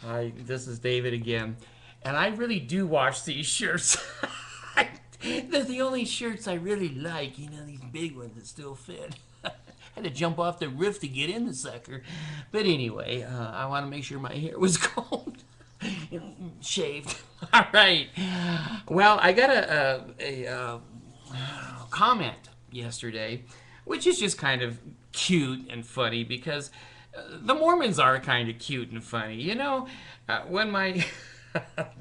Hi, this is David again. And I really do wash these shirts. They're the only shirts I really like, these big ones that still fit. Had to jump off the roof to get in the sucker. But anyway, I want to make sure my hair was combed, shaved. All right. Well, I got a comment yesterday, which is just kind of cute and funny because the Mormons are kind of cute and funny. When my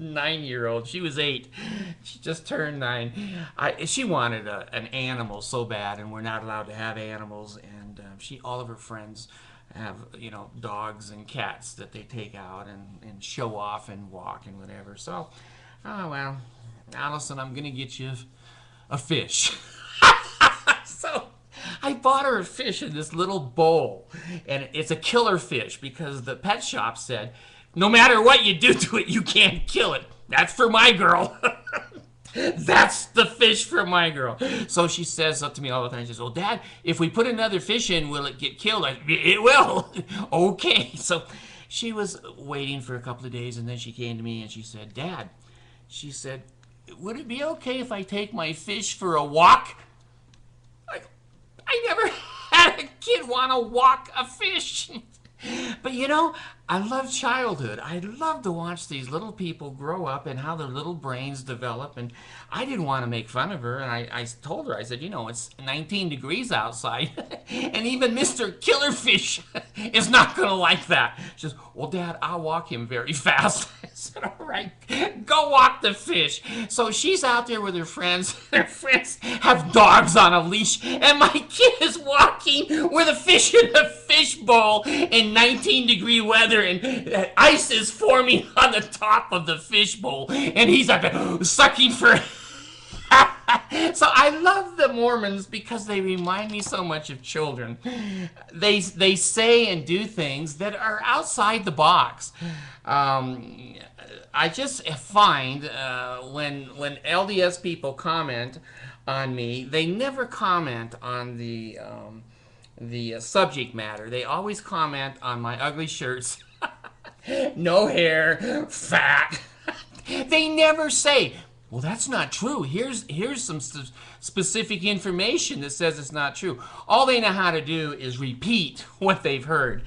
9-year-old, she was 8, she just turned 9. She wanted an animal so bad, and we're not allowed to have animals. And all of her friends have dogs and cats that they take out and show off and walk and whatever. So, oh well, Allison, I'm gonna get you a fish. So I bought her a fish in this little bowl, and it's a killer fish because the pet shop said, no matter what you do to it, you can't kill it. That's for my girl. That's the fish for my girl. So she says up to me all the time, she says, well, Dad, if we put another fish in, will it get killed? It will. Okay. So she was waiting for a couple of days, and then she came to me and she said, Dad, she said, would it be okay if I take my fish for a walk? I never had a kid want to walk a fish. But I love childhood. I love to watch these little people grow up and how their little brains develop. And I didn't want to make fun of her. And I told her, I said, it's 19 degrees outside. And even Mr. Killerfish is not going to like that. She says, well, Dad, I'll walk him very fast. I said, all right, go walk the fish. So she's out there with her friends. Her friends have dogs on a leash. And my kid is walking with a fish in a fish bowl in 19-degree weather, and ice is forming on the top of the fish bowl, and he's up there sucking for. So I love the Mormons because they remind me so much of children. They say and do things that are outside the box. I just find when LDS people comment on me, they never comment on the subject matter. They always comment on my ugly shirts, no hair, fat. They never say, well, that's not true. Here's some specific information that says it's not true. All they know how to do is repeat what they've heard.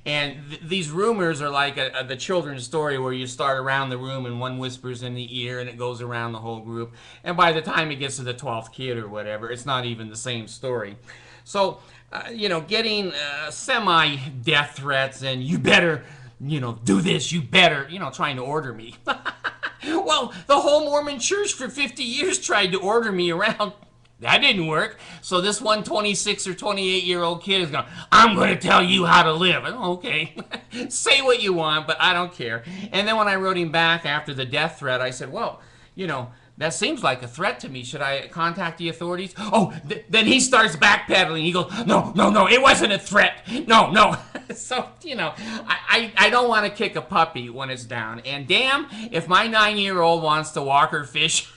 And these rumors are like the children's story where you start around the room and one whispers in the ear and it goes around the whole group. And by the time it gets to the 12th kid or whatever, it's not even the same story. So, getting semi-death threats and you better, do this, you better, trying to order me. Well, the whole Mormon church for 50 years tried to order me around. That didn't work. So this one 26 or 28-year-old kid is going, I'm going to tell you how to live. Okay, say what you want, but I don't care. And then when I wrote him back after the death threat, I said, well, that seems like a threat to me. Should I contact the authorities? Oh, then he starts backpedaling. He goes, no, it wasn't a threat. No. So, I don't want to kick a puppy when it's down. And damn, if my 9-year-old wants to walk her fish,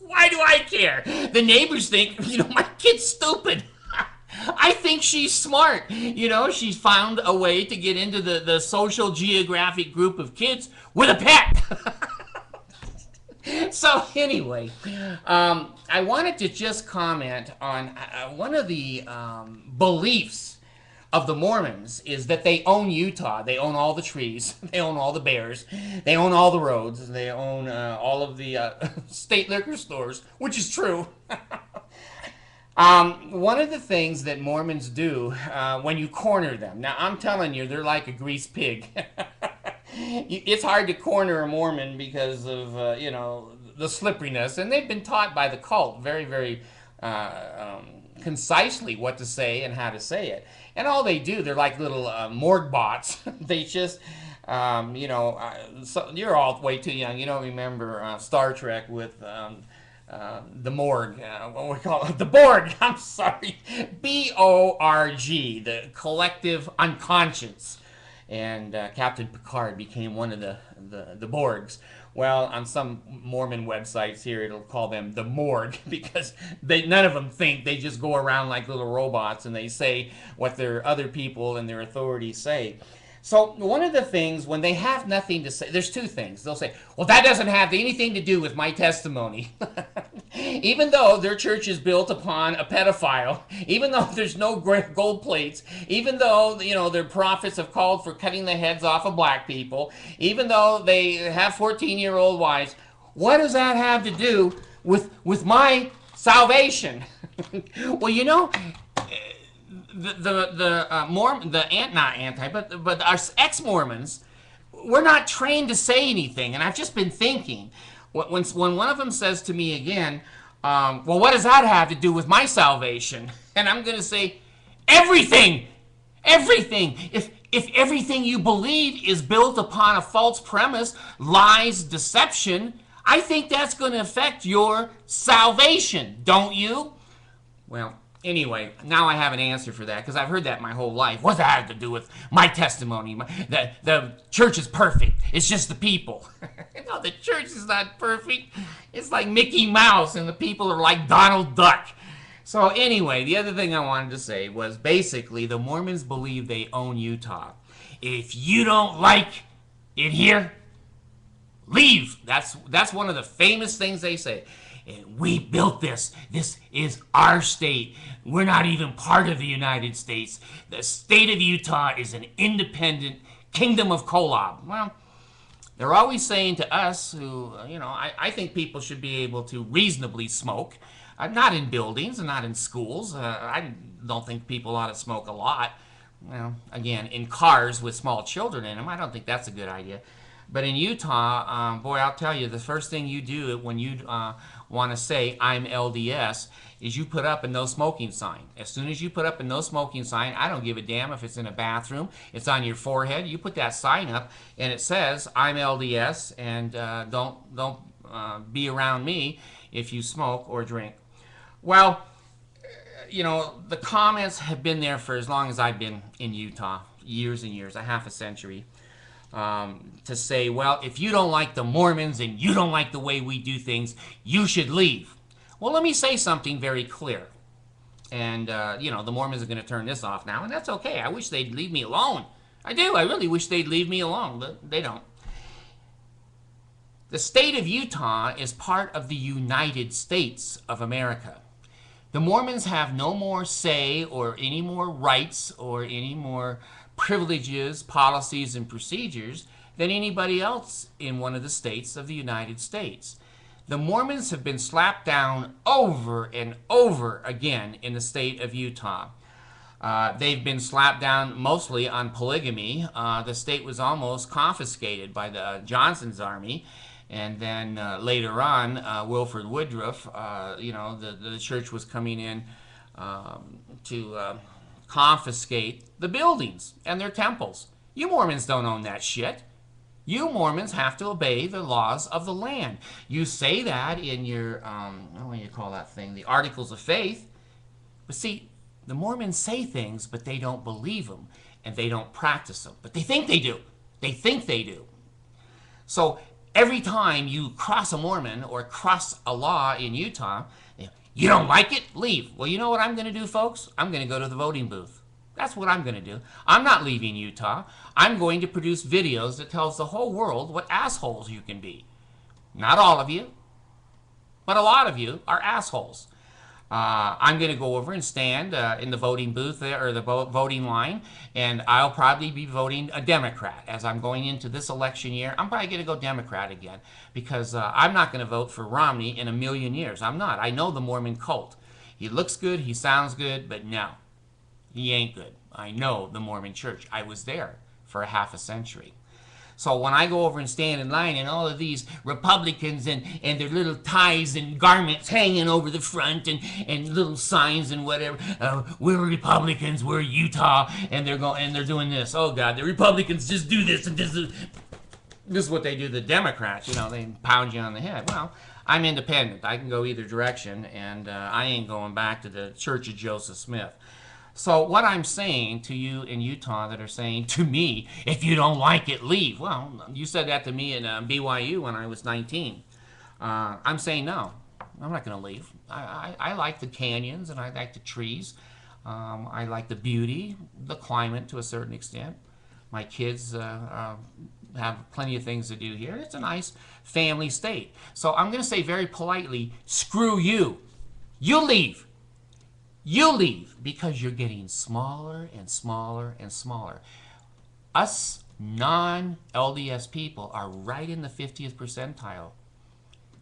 why do I care? The neighbors think, my kid's stupid. I think she's smart. She's found a way to get into the social geographic group of kids with a pet. So anyway, I wanted to just comment on one of the beliefs of the Mormons is that they own Utah. They own all the trees. They own all the bears. They own all the roads. They own all of the state liquor stores, which is true. One of the things that Mormons do when you corner them, now I'm telling you, they're like a greased pig. It's hard to corner a Mormon because of, the slipperiness. And they've been taught by the cult very, very concisely what to say and how to say it. And all they do, they're like little morgue bots. They just, so you're all way too young. You don't remember Star Trek with the morgue. What we call it? The Borg. I'm sorry. B-O-R-G, the collective unconscious. And Captain Picard became one of the Borgs. Well, on some Mormon websites here, it'll call them the morgue because none of them think. They just go around like little robots and they say what their other people and their authorities say. So one of the things when they have nothing to say, there's two things. They'll say, well, that doesn't have anything to do with my testimony. Even though their church is built upon a pedophile, even though there's no gold plates, even though, their prophets have called for cutting the heads off of black people, even though they have 14-year-old wives, what does that have to do with my salvation? Well, but our ex-Mormons, we're not trained to say anything. And I've just been thinking, when one of them says to me again, well, what does that have to do with my salvation? And I'm going to say, everything, everything. If everything you believe is built upon a false premise, lies, deception, I think that's going to affect your salvation, don't you? Well, anyway, now I have an answer for that, because I've heard that my whole life. What does that have to do with my testimony? The church is perfect. It's just the people. No, the church is not perfect. It's like Mickey Mouse, and the people are like Donald Duck. So anyway, the other thing I wanted to say was basically the Mormons believe they own Utah. If you don't like it here, leave. That's one of the famous things they say. We built this. This is our state. We're not even part of the United States. The state of Utah is an independent kingdom of Kolob. Well, they're always saying to us, who, I think people should be able to reasonably smoke. Not in buildings and not in schools. I don't think people ought to smoke a lot. Well, again, in cars with small children in them, I don't think that's a good idea. But in Utah, boy, I'll tell you, the first thing you do when you want to say, I'm LDS, is you put up a no smoking sign. As soon as you put up a no smoking sign, I don't give a damn if it's in a bathroom, it's on your forehead, you put that sign up, and it says, I'm LDS, and don't be around me if you smoke or drink. Well, the comments have been there for as long as I've been in Utah, years and years, a half a century. To say, well, if you don't like the Mormons and you don't like the way we do things, you should leave. Well, let me say something very clear. And, the Mormons are going to turn this off now, and that's okay. I wish they'd leave me alone. I do. I really wish they'd leave me alone, but they don't. The state of Utah is part of the United States of America. The Mormons have no more say or any more rights or any more privileges, policies, and procedures than anybody else in one of the states of the United States. The Mormons have been slapped down over and over again in the state of Utah. They've been slapped down mostly on polygamy. The state was almost confiscated by the Johnson's army. And then later on, Wilford Woodruff, the church was coming in to confiscate the buildings and their temples. You Mormons don't own that shit. You Mormons have to obey the laws of the land. You say that in your, what do you call that thing, the Articles of Faith. But see, the Mormons say things, but they don't believe them, and they don't practice them. But they think they do. They think they do. So every time you cross a Mormon or cross a law in Utah, you don't like it? Leave. Well, you know what I'm going to do, folks? I'm going to go to the voting booth. That's what I'm going to do. I'm not leaving Utah. I'm going to produce videos that tells the whole world what assholes you can be. Not all of you, but a lot of you are assholes. I'm going to go over and stand in the voting booth there, or the voting line, and I'll probably be voting a Democrat. As I'm going into this election year, I'm probably going to go Democrat again, because I'm not going to vote for Romney in a million years. I'm not. I know the Mormon cult. He looks good, he sounds good, but no, he ain't good. I know the Mormon church. I was there for a half a century. So when I go over and stand in line, and all of these Republicans and their little ties and garments hanging over the front, and little signs and whatever, we're Republicans, we're Utah, and they're doing this. Oh God, the Republicans just do this, and this is what they do. The Democrats, they pound you on the head. Well, I'm independent. I can go either direction, and I ain't going back to the Church of Joseph Smith. So what I'm saying to you in Utah that are saying to me, if you don't like it, leave. Well, you said that to me in BYU when I was 19. I'm saying no. I'm not going to leave. I like the canyons, and I like the trees. I like the beauty, the climate to a certain extent. My kids have plenty of things to do here. It's a nice family state. So I'm going to say very politely, screw you. You leave. You leave, because you're getting smaller and smaller and smaller. Us non-LDS people are right in the 50th percentile.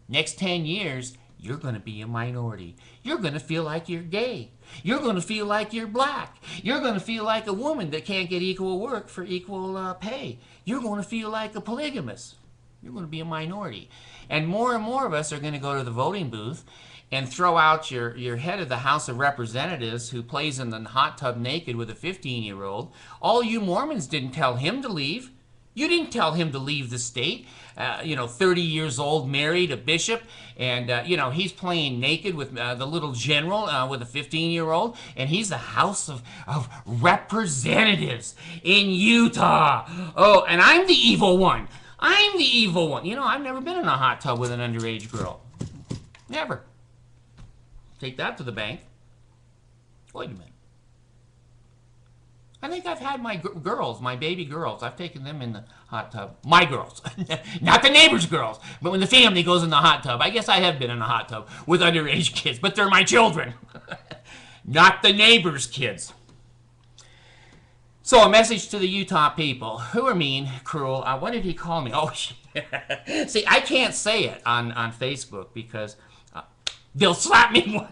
Next 10 years, you're going to be a minority. You're going to feel like you're gay. You're going to feel like you're black. You're going to feel like a woman that can't get equal work for equal pay. You're going to feel like a polygamist. You're going to be a minority. And more of us are going to go to the voting booth and throw out your head of the House of Representatives who plays in the hot tub naked with a 15-year-old. All you Mormons didn't tell him to leave. You didn't tell him to leave the state. 30 years old, married, a bishop, and, he's playing naked with the little general with a 15-year-old, and he's the House of Representatives in Utah. Oh, and I'm the evil one. I'm the evil one. I've never been in a hot tub with an underage girl. Never. Take that to the bank. Wait a minute. I think I've had my girls, my baby girls, I've taken them in the hot tub. My girls. Not the neighbor's girls. But when the family goes in the hot tub, I guess I have been in a hot tub with underage kids, but they're my children. Not the neighbor's kids. So a message to the Utah people who are mean, cruel. What did he call me? Oh, see, I can't say it on Facebook because they'll slap me.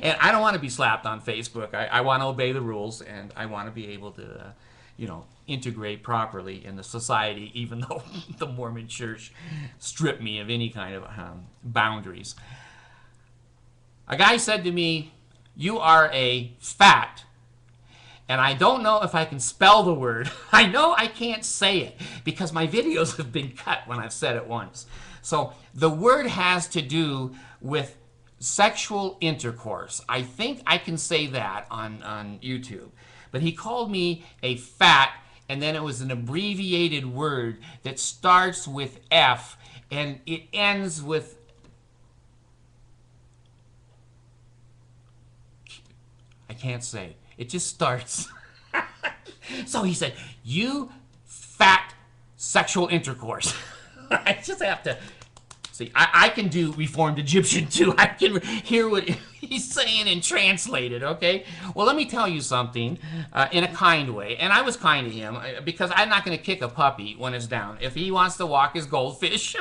And I don't want to be slapped on Facebook. I want to obey the rules, and I want to be able to, integrate properly in the society, even though the Mormon Church stripped me of any kind of boundaries. A guy said to me, "You are a fat," and I don't know if I can spell the word. I know I can't say it because my videos have been cut when I've said it once. So the word has to do with sexual intercourse. I think I can say that on YouTube. But he called me a fat, and then it was an abbreviated word that starts with F and it ends with I can't say. It just starts. So he said, "You fat sexual intercourse." I just have to see. I can do Reformed Egyptian too. I can hear what he's saying and translate it, okay? Well, let me tell you something in a kind way. And I was kind to him because I'm not going to kick a puppy when it's down. If he wants to walk his goldfish,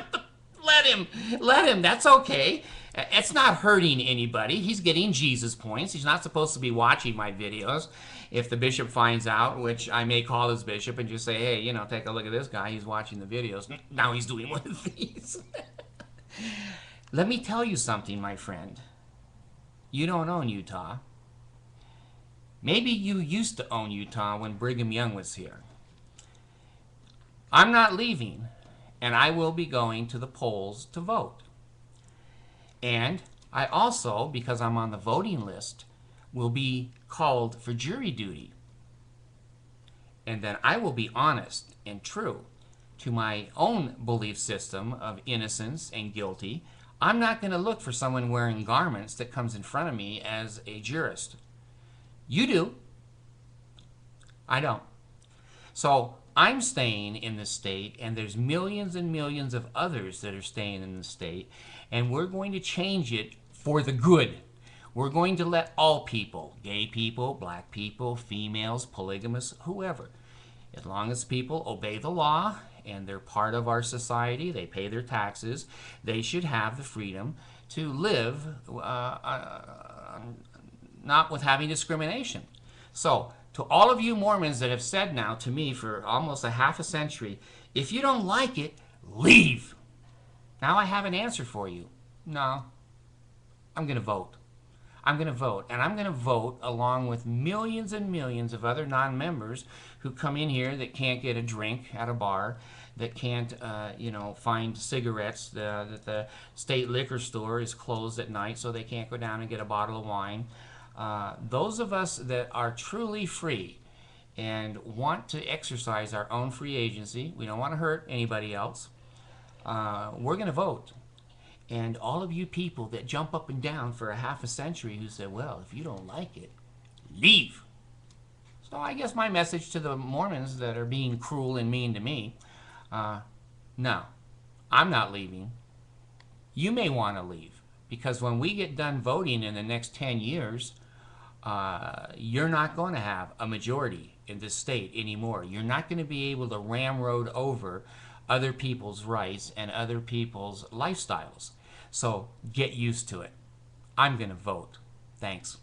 let him. Let him. That's okay. It's not hurting anybody. He's getting Jesus points. He's not supposed to be watching my videos. If the bishop finds out, which I may call his bishop and just say, "Hey, take a look at this guy. He's watching the videos. Now he's doing one of these." Let me tell you something, my friend. You don't own Utah. Maybe you used to own Utah when Brigham Young was here. I'm not leaving, and I will be going to the polls to vote. And I also, because I'm on the voting list, will be called for jury duty. And then I will be honest and true to my own belief system of innocence and guilty. I'm not going to look for someone wearing garments that comes in front of me as a jurist. You do. I don't. So I'm staying in the state, and there's millions and millions of others that are staying in the state, and we're going to change it for the good. We're going to let all people, gay people, black people, females, polygamists, whoever, as long as people obey the law and they're part of our society, they pay their taxes, they should have the freedom to live not with having discrimination. So, to all of you Mormons that have said now to me for almost a half a century, if you don't like it, leave. Now I have an answer for you. No, I'm going to vote. I'm going to vote, and I'm going to vote along with millions and millions of other non-members who come in here that can't get a drink at a bar, that can't, find cigarettes, that the state liquor store is closed at night so they can't go down and get a bottle of wine. Those of us that are truly free and want to exercise our own free agency, we don't want to hurt anybody else, we're going to vote. And all of you people that jump up and down for a half a century who say, "Well, if you don't like it, leave." It's So I guess my message to the Mormons that are being cruel and mean to me, no, I'm not leaving. You may want to leave because when we get done voting in the next 10 years, you're not going to have a majority in this state anymore. You're not going to be able to ramrod over other people's rights and other people's lifestyles. So get used to it. I'm going to vote. Thanks.